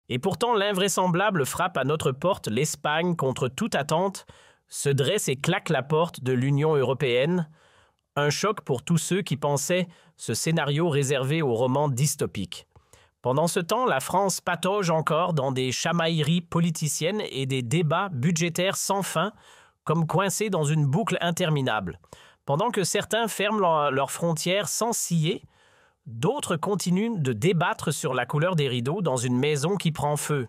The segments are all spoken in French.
Et pourtant, l'invraisemblable frappe à notre porte. L'Espagne, contre toute attente, se dresse et claque la porte de l'Union européenne. Un choc pour tous ceux qui pensaient ce scénario réservé aux romans dystopiques. Pendant ce temps, la France patauge encore dans des chamailleries politiciennes et des débats budgétaires sans fin, comme coincés dans une boucle interminable. Pendant que certains ferment leurs frontières sans scier, d'autres continuent de débattre sur la couleur des rideaux dans une maison qui prend feu.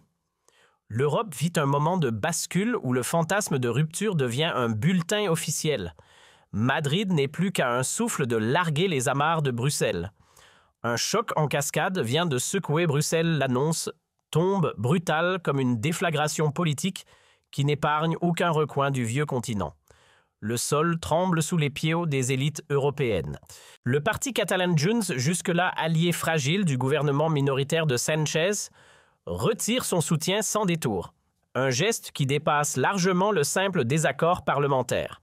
L'Europe vit un moment de bascule où le fantasme de rupture devient un bulletin officiel. Madrid n'est plus qu'à un souffle de larguer les amarres de Bruxelles. Un choc en cascade vient de secouer Bruxelles. L'annonce tombe brutale comme une déflagration politique qui n'épargne aucun recoin du vieux continent. Le sol tremble sous les pieds des élites européennes. Le parti catalan Junts, jusque-là allié fragile du gouvernement minoritaire de Sánchez, retire son soutien sans détour. Un geste qui dépasse largement le simple désaccord parlementaire.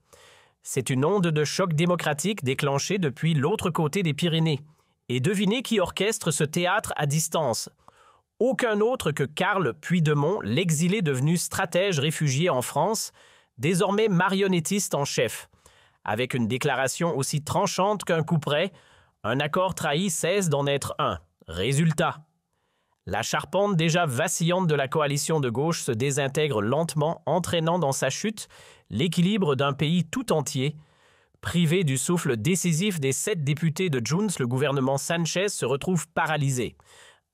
C'est une onde de choc démocratique déclenchée depuis l'autre côté des Pyrénées. Et devinez qui orchestre ce théâtre à distance. Aucun autre que Karl Puigdemont, l'exilé devenu stratège réfugié en France, désormais marionnettiste en chef. Avec une déclaration aussi tranchante qu'un couperet, un accord trahi cesse d'en être un. Résultat. La charpente déjà vacillante de la coalition de gauche se désintègre lentement, entraînant dans sa chute l'équilibre d'un pays tout entier. Privé du souffle décisif des 7 députés de Junts, le gouvernement Sánchez se retrouve paralysé.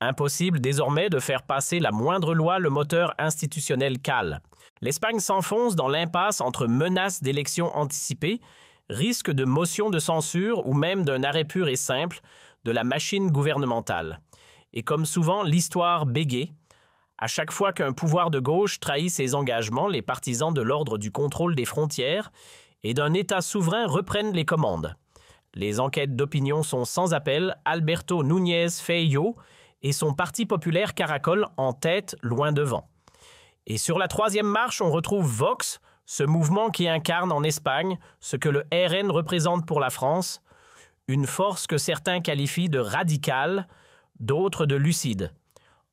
Impossible désormais de faire passer la moindre loi, le moteur institutionnel cale. L'Espagne s'enfonce dans l'impasse entre menaces d'élections anticipées, risque de motions de censure ou même d'un arrêt pur et simple de la machine gouvernementale. Et comme souvent, l'histoire bégaye. À chaque fois qu'un pouvoir de gauche trahit ses engagements, les partisans de l'ordre du contrôle des frontières et d'un État souverain reprennent les commandes. Les enquêtes d'opinion sont sans appel. Alberto Núñez Feijóo et son Parti populaire caracole en tête, loin devant. Et sur la troisième marche, on retrouve Vox, ce mouvement qui incarne en Espagne ce que le RN représente pour la France, une force que certains qualifient de radicale, d'autres de lucide.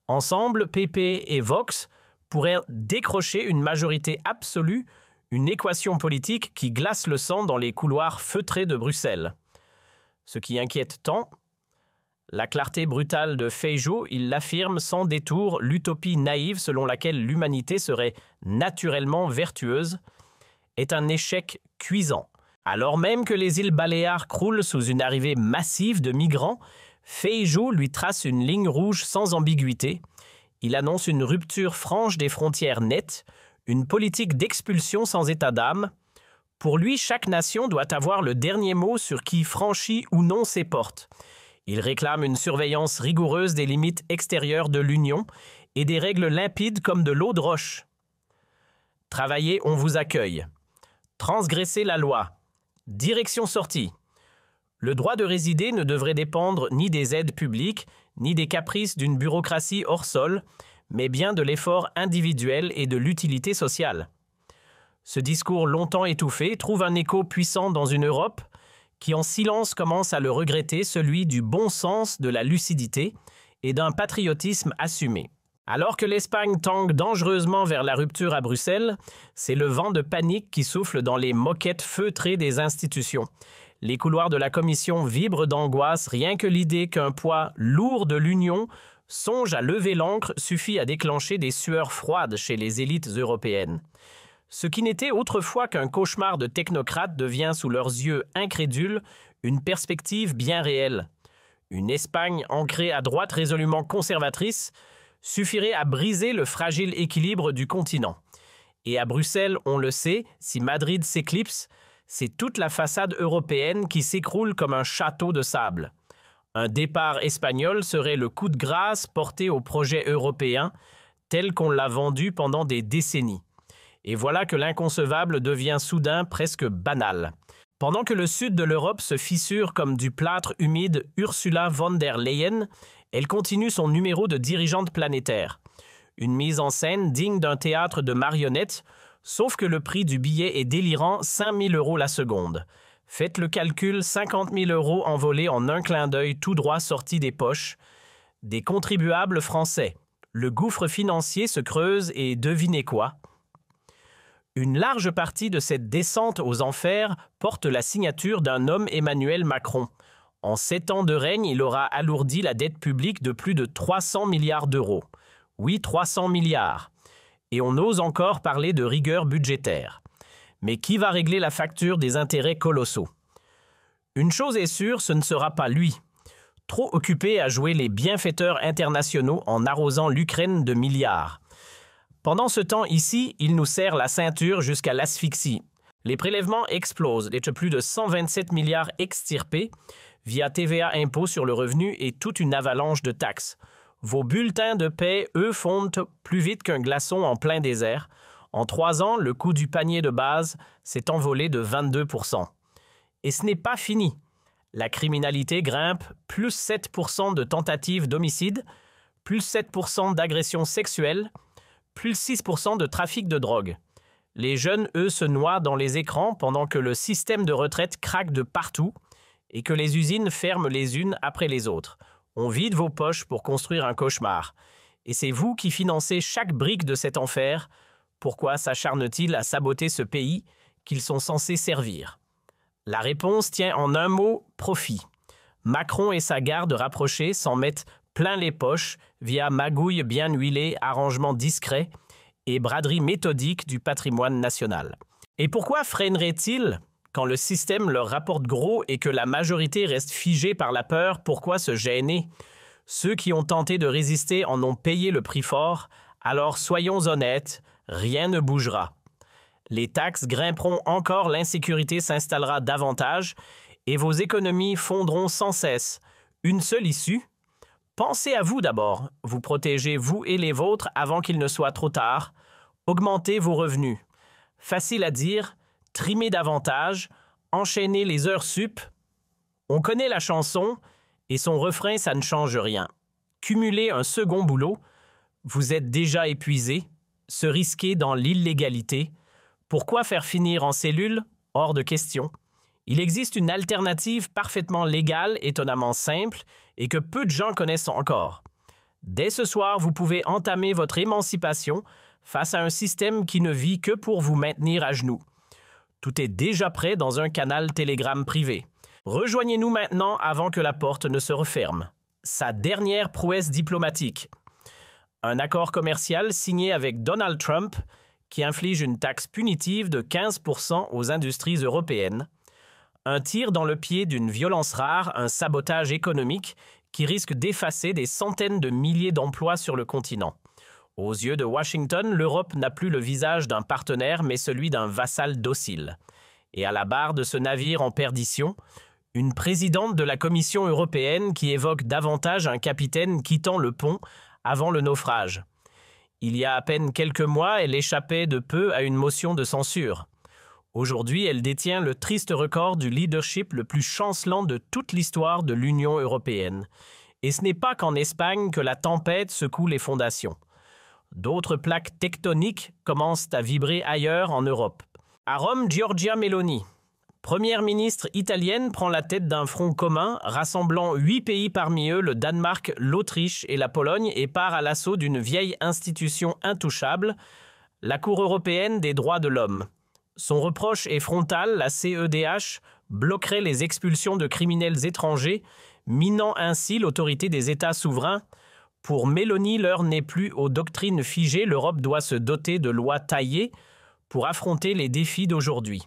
Ensemble, PP et Vox pourraient décrocher une majorité absolue, une équation politique qui glace le sang dans les couloirs feutrés de Bruxelles. Ce qui inquiète tant, la clarté brutale de Feijóo, il l'affirme sans détour, l'utopie naïve selon laquelle l'humanité serait naturellement vertueuse, est un échec cuisant. Alors même que les îles Baléares croulent sous une arrivée massive de migrants, Feijóo lui trace une ligne rouge sans ambiguïté. Il annonce une rupture franche des frontières nettes, une politique d'expulsion sans état d'âme. Pour lui, chaque nation doit avoir le dernier mot sur qui franchit ou non ses portes. Il réclame une surveillance rigoureuse des limites extérieures de l'Union et des règles limpides comme de l'eau de roche. Travaillez, on vous accueille. Transgresser la loi. Direction sortie. Le droit de résider ne devrait dépendre ni des aides publiques, ni des caprices d'une bureaucratie hors sol, mais bien de l'effort individuel et de l'utilité sociale. Ce discours longtemps étouffé trouve un écho puissant dans une Europe qui en silence commence à le regretter, celui du bon sens, de la lucidité et d'un patriotisme assumé. Alors que l'Espagne tangue dangereusement vers la rupture à Bruxelles, c'est le vent de panique qui souffle dans les moquettes feutrées des institutions. Les couloirs de la Commission vibrent d'angoisse, rien que l'idée qu'un poids lourd de l'Union songe à lever l'ancre suffit à déclencher des sueurs froides chez les élites européennes. Ce qui n'était autrefois qu'un cauchemar de technocrates devient sous leurs yeux incrédules une perspective bien réelle. Une Espagne ancrée à droite résolument conservatrice suffirait à briser le fragile équilibre du continent. Et à Bruxelles, on le sait, si Madrid s'éclipse, c'est toute la façade européenne qui s'écroule comme un château de sable. Un départ espagnol serait le coup de grâce porté au projet européen tel qu'on l'a vendu pendant des décennies. Et voilà que l'inconcevable devient soudain presque banal. Pendant que le sud de l'Europe se fissure comme du plâtre humide, Ursula von der Leyen, elle continue son numéro de dirigeante planétaire. Une mise en scène digne d'un théâtre de marionnettes, sauf que le prix du billet est délirant, 5 000 € la seconde. Faites le calcul, 50 000 € envolés en un clin d'œil tout droit sortis des poches des contribuables français. Le gouffre financier se creuse et devinez quoi? Une large partie de cette descente aux enfers porte la signature d'un homme Emmanuel Macron. En 7 ans de règne, il aura alourdi la dette publique de plus de 300 milliards d'euros. Oui, 300 milliards. Et on ose encore parler de rigueur budgétaire. Mais qui va régler la facture des intérêts colossaux? Une chose est sûre, ce ne sera pas lui. Trop occupé à jouer les bienfaiteurs internationaux en arrosant l'Ukraine de milliards. Pendant ce temps, ici, il nous serre la ceinture jusqu'à l'asphyxie. Les prélèvements explosent, et plus de 127 milliards extirpés via TVA impôt sur le revenu et toute une avalanche de taxes. Vos bulletins de paie, eux, fondent plus vite qu'un glaçon en plein désert. En 3 ans, le coût du panier de base s'est envolé de 22%. Et ce n'est pas fini. La criminalité grimpe, plus 7% de tentatives d'homicide, plus 7% d'agressions sexuelles, plus 6% de trafic de drogue. Les jeunes, eux, se noient dans les écrans pendant que le système de retraite craque de partout et que les usines ferment les unes après les autres. On vide vos poches pour construire un cauchemar. Et c'est vous qui financez chaque brique de cet enfer. Pourquoi s'acharnent-ils à saboter ce pays qu'ils sont censés servir? La réponse tient en un mot, profit. Macron et sa garde rapprochée s'en mettent plein les poches via magouilles bien huilées, arrangements discrets et braderie méthodique du patrimoine national. Et pourquoi freineraient-ils quand le système leur rapporte gros et que la majorité reste figée par la peur? Pourquoi se gêner? Ceux qui ont tenté de résister en ont payé le prix fort, alors soyons honnêtes, rien ne bougera. Les taxes grimperont encore, l'insécurité s'installera davantage et vos économies fondront sans cesse. Une seule issue? Pensez à vous d'abord, vous protégez vous et les vôtres avant qu'il ne soit trop tard. Augmentez vos revenus. Facile à dire, trimez davantage, enchaînez les heures sup. On connaît la chanson et son refrain, ça ne change rien. Cumulez un second boulot, vous êtes déjà épuisé, se risquer dans l'illégalité. Pourquoi faire finir en cellule? Hors de question. Il existe une alternative parfaitement légale, étonnamment simple, et que peu de gens connaissent encore. Dès ce soir, vous pouvez entamer votre émancipation face à un système qui ne vit que pour vous maintenir à genoux. Tout est déjà prêt dans un canal Telegram privé. Rejoignez-nous maintenant avant que la porte ne se referme. Sa dernière prouesse diplomatique. Un accord commercial signé avec Donald Trump qui inflige une taxe punitive de 15% aux industries européennes. Un tir dans le pied d'une violence rare, un sabotage économique qui risque d'effacer des centaines de milliers d'emplois sur le continent. Aux yeux de Washington, l'Europe n'a plus le visage d'un partenaire, mais celui d'un vassal docile. Et à la barre de ce navire en perdition, une présidente de la Commission européenne qui évoque davantage un capitaine quittant le pont avant le naufrage. Il y a à peine quelques mois, elle échappait de peu à une motion de censure. Aujourd'hui, elle détient le triste record du leadership le plus chancelant de toute l'histoire de l'Union européenne. Et ce n'est pas qu'en Espagne que la tempête secoue les fondations. D'autres plaques tectoniques commencent à vibrer ailleurs en Europe. À Rome, Giorgia Meloni, première ministre italienne, prend la tête d'un front commun rassemblant 8 pays, parmi eux le Danemark, l'Autriche et la Pologne, et part à l'assaut d'une vieille institution intouchable, la Cour européenne des droits de l'homme. Son reproche est frontal, la CEDH bloquerait les expulsions de criminels étrangers, minant ainsi l'autorité des États souverains. Pour Meloni, l'heure n'est plus aux doctrines figées, l'Europe doit se doter de lois taillées pour affronter les défis d'aujourd'hui.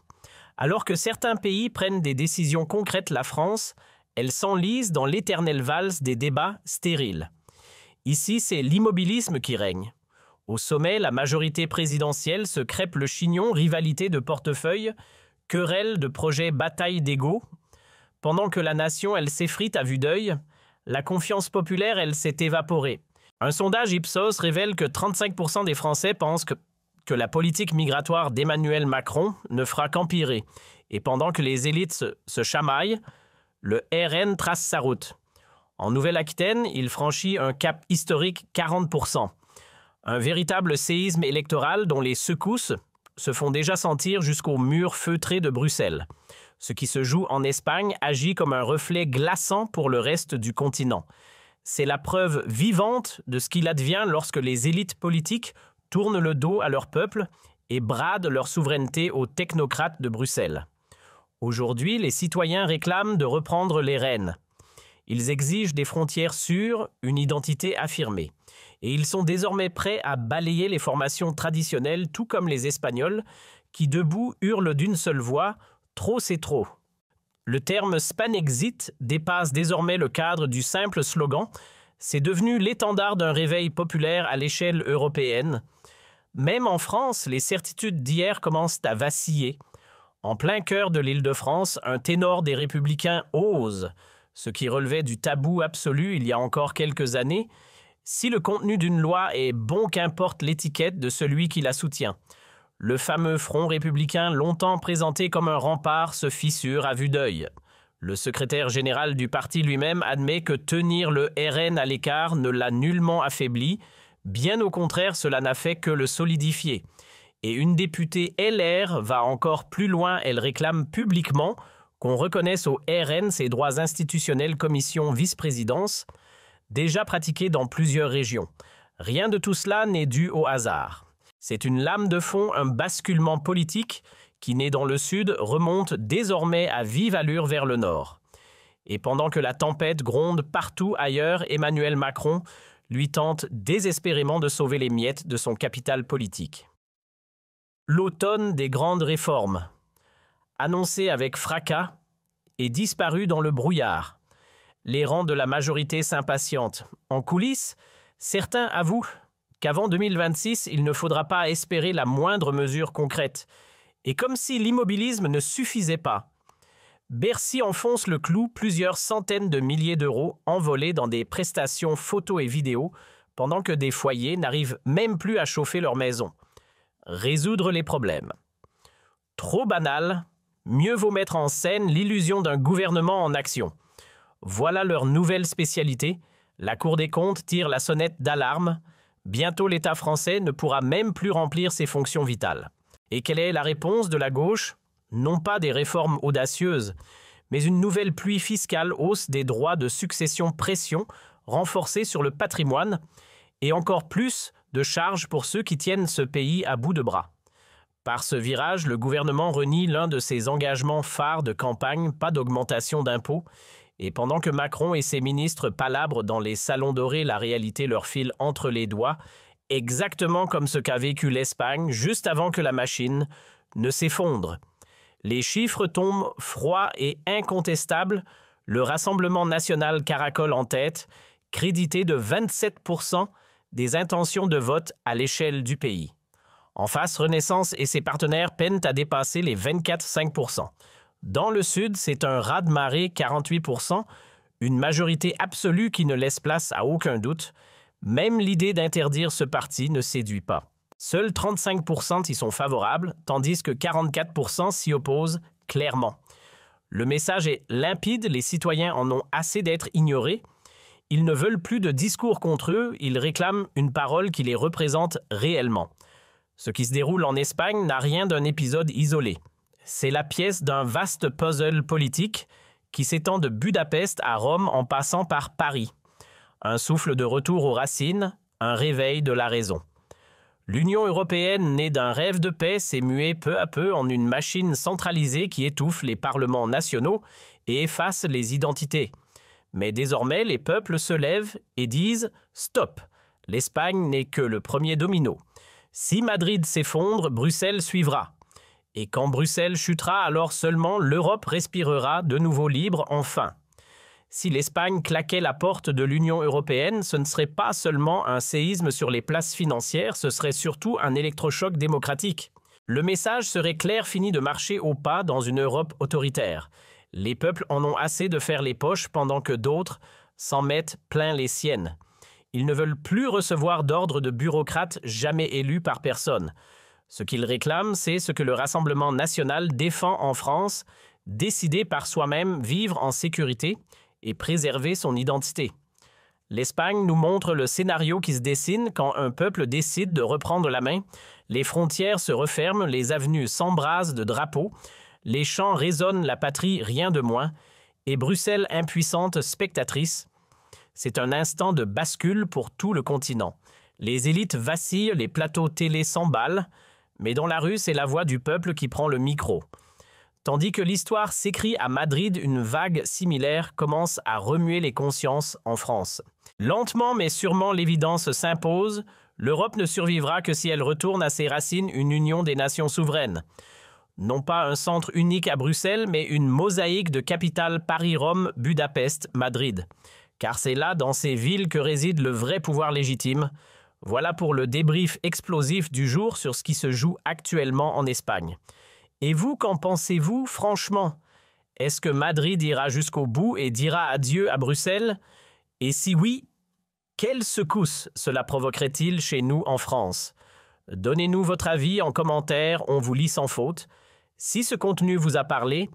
Alors que certains pays prennent des décisions concrètes, la France, elle s'enlise dans l'éternelle valse des débats stériles. Ici, c'est l'immobilisme qui règne. Au sommet, la majorité présidentielle se crêpe le chignon, rivalité de portefeuille, querelle de projets, bataille d'ego. Pendant que la nation, elle s'effrite à vue d'œil, la confiance populaire, elle s'est évaporée. Un sondage Ipsos révèle que 35% des Français pensent que la politique migratoire d'Emmanuel Macron ne fera qu'empirer. Et pendant que les élites se chamaillent, le RN trace sa route. En Nouvelle-Aquitaine, il franchit un cap historique 40%. Un véritable séisme électoral dont les secousses se font déjà sentir jusqu'au mur feutré de Bruxelles. Ce qui se joue en Espagne agit comme un reflet glaçant pour le reste du continent. C'est la preuve vivante de ce qu'il advient lorsque les élites politiques tournent le dos à leur peuple et bradent leur souveraineté aux technocrates de Bruxelles. Aujourd'hui, les citoyens réclament de reprendre les rênes. Ils exigent des frontières sûres, une identité affirmée. Et ils sont désormais prêts à balayer les formations traditionnelles, tout comme les Espagnols, qui debout hurlent d'une seule voix « Trop c'est trop ». Le terme Spanexit dépasse désormais le cadre du simple slogan. C'est devenu l'étendard d'un réveil populaire à l'échelle européenne. Même en France, les certitudes d'hier commencent à vaciller. En plein cœur de l'Île-de-France, un ténor des Républicains ose, ce qui relevait du tabou absolu il y a encore quelques années, si le contenu d'une loi est bon qu'importe l'étiquette de celui qui la soutient. Le fameux front républicain, longtemps présenté comme un rempart, se fissure à vue d'œil. Le secrétaire général du parti lui-même admet que tenir le RN à l'écart ne l'a nullement affaibli, bien au contraire, cela n'a fait que le solidifier. Et une députée LR va encore plus loin, elle réclame publiquement qu'on reconnaisse au RN ses droits institutionnels commission vice-présidence, déjà pratiqués dans plusieurs régions. Rien de tout cela n'est dû au hasard. C'est une lame de fond, un basculement politique qui, né dans le sud, remonte désormais à vive allure vers le nord. Et pendant que la tempête gronde partout ailleurs, Emmanuel Macron lui tente désespérément de sauver les miettes de son capital politique. L'automne des grandes réformes, annoncé avec fracas, est disparu dans le brouillard. Les rangs de la majorité s'impatientent. En coulisses, certains avouent qu'avant 2026, il ne faudra pas espérer la moindre mesure concrète. Et comme si l'immobilisme ne suffisait pas, Bercy enfonce le clou, plusieurs centaines de milliers d'euros envolés dans des prestations photos et vidéos, pendant que des foyers n'arrivent même plus à chauffer leur maison. Résoudre les problèmes. Trop banal, mieux vaut mettre en scène l'illusion d'un gouvernement en action. Voilà leur nouvelle spécialité. La Cour des comptes tire la sonnette d'alarme. Bientôt, l'État français ne pourra même plus remplir ses fonctions vitales. Et quelle est la réponse de la gauche? Non pas des réformes audacieuses, mais une nouvelle pluie fiscale, hausse des droits de succession pression, renforcée sur le patrimoine, et encore plus de charges pour ceux qui tiennent ce pays à bout de bras. Par ce virage, le gouvernement renie l'un de ses engagements phares de campagne, pas d'augmentation d'impôts, et pendant que Macron et ses ministres palabrent dans les salons dorés, la réalité leur file entre les doigts, exactement comme ce qu'a vécu l'Espagne juste avant que la machine ne s'effondre. Les chiffres tombent froids et incontestables, le Rassemblement national caracole en tête, crédité de 27% des intentions de vote à l'échelle du pays. En face, Renaissance et ses partenaires peinent à dépasser les 24,5%. Dans le Sud, c'est un raz-de-marée 48%, une majorité absolue qui ne laisse place à aucun doute. Même l'idée d'interdire ce parti ne séduit pas. Seuls 35% y sont favorables, tandis que 44% s'y opposent clairement. Le message est limpide, les citoyens en ont assez d'être ignorés. Ils ne veulent plus de discours contre eux, ils réclament une parole qui les représente réellement. Ce qui se déroule en Espagne n'a rien d'un épisode isolé. C'est la pièce d'un vaste puzzle politique qui s'étend de Budapest à Rome en passant par Paris. Un souffle de retour aux racines, un réveil de la raison. L'Union européenne, née d'un rêve de paix, s'est muée peu à peu en une machine centralisée qui étouffe les parlements nationaux et efface les identités. Mais désormais, les peuples se lèvent et disent « Stop !» L'Espagne n'est que le premier domino. Si Madrid s'effondre, Bruxelles suivra. Et quand Bruxelles chutera, alors seulement l'Europe respirera de nouveau libre enfin. Si l'Espagne claquait la porte de l'Union européenne, ce ne serait pas seulement un séisme sur les places financières, ce serait surtout un électrochoc démocratique. Le message serait clair, fini de marcher au pas dans une Europe autoritaire. Les peuples en ont assez de faire les poches pendant que d'autres s'en mettent plein les siennes. Ils ne veulent plus recevoir d'ordre de bureaucrates jamais élus par personne. Ce qu'ils réclament, c'est ce que le Rassemblement national défend en France, décider par soi-même, vivre en sécurité et préserver son identité. L'Espagne nous montre le scénario qui se dessine quand un peuple décide de reprendre la main, les frontières se referment, les avenues s'embrasent de drapeaux, les chants résonnent la patrie, rien de moins, et Bruxelles impuissante spectatrice. C'est un instant de bascule pour tout le continent. Les élites vacillent, les plateaux télé s'emballent, mais dans la rue, c'est la voix du peuple qui prend le micro. Tandis que l'histoire s'écrit à Madrid, une vague similaire commence à remuer les consciences en France. Lentement mais sûrement, l'évidence s'impose. L'Europe ne survivra que si elle retourne à ses racines, une union des nations souveraines. Non pas un centre unique à Bruxelles, mais une mosaïque de capitales Paris-Rome, Budapest, Madrid. Car c'est là, dans ces villes, que réside le vrai pouvoir légitime. Voilà pour le débrief explosif du jour sur ce qui se joue actuellement en Espagne. Et vous, qu'en pensez-vous, franchement? Est-ce que Madrid ira jusqu'au bout et dira adieu à Bruxelles? Et si oui, quelle secousse cela provoquerait-il chez nous en France? Donnez-nous votre avis en commentaire, on vous lit sans faute. Si ce contenu vous a parlé,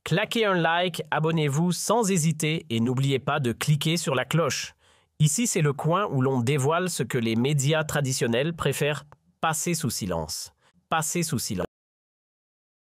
claquez un like, abonnez-vous sans hésiter et n'oubliez pas de cliquer sur la cloche. Ici, c'est le coin où l'on dévoile ce que les médias traditionnels préfèrent passer sous silence. Passer sous silence.